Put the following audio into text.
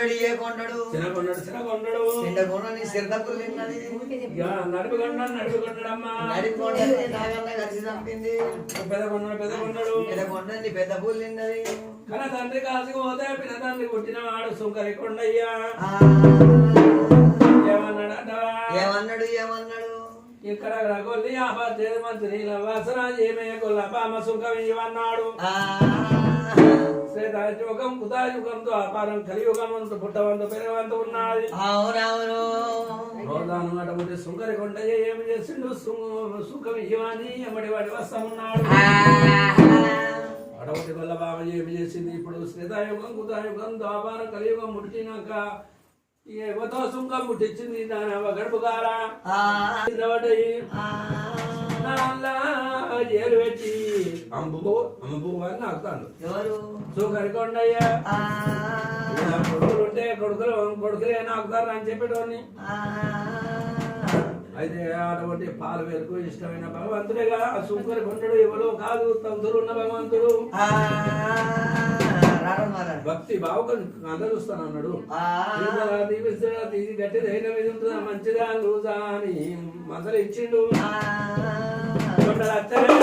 కొండడు ఏ కొండడు చిన్నకొండడు చిన్న కొండని సిరదప్పులు తిన్నది నడుపుకొండమ్మా నడిపి కొండని నాగన్న కలిసి చంపింది పెద్ద కొండడు పెద్ద కొండని పెద్ద పూలు తిన్నది కన తండ్రి కాసుకుపోతే పిల్ల తండ్రి పుట్టినవాడు సుంకరి కొండయ్యా ఏమన్నాడు ఇక్కడ రగొల్లి ఆపద్దేది మంత్రి వాసన ఏమే కొల్ల పామ సుంకం ఇవన్నాడు శ్వేతాయుగం కుతాయుగంతో అపారం కలియుగమంత పుట్టవంత పెరగవంత ఉన్నది రోజాను అటువంటి సుంకరి కొండయ్య ఏమి చేసిండు సుఖం ఇవ్వని ఎమ్మడి వాడి వస్తామున్నాడు అటువంటి వల్ల బామ ఏమి చేసింది ఇప్పుడు శ్వేతాయుగం కుతాయుగం ద్వాపారం కలియుగం ముట్టినాక యువతో సుంకం ముట్టించింది దాని గడుపు కారా ఏలు పెట్టి అంబు అని నాకుతాడు సుఖరి కొండయ్య కొడుకులు ఉంటే కొడుకులే నాకుతారు అని చెప్పేటోని అయితే అటువంటి పాలు వేరుకు ఇష్టమైన భగవంతుడేగా సుంకరి కొండడు ఎవరో కాదు తంతులు ఉన్న భగవంతుడు భక్తి బావుకం అంత చూస్తాను అన్నాడు గట్టి ధైర్యం మీద ఉంటుందా మంచిదా లూజా అని మందలు ఇచ్చిండు కొండలు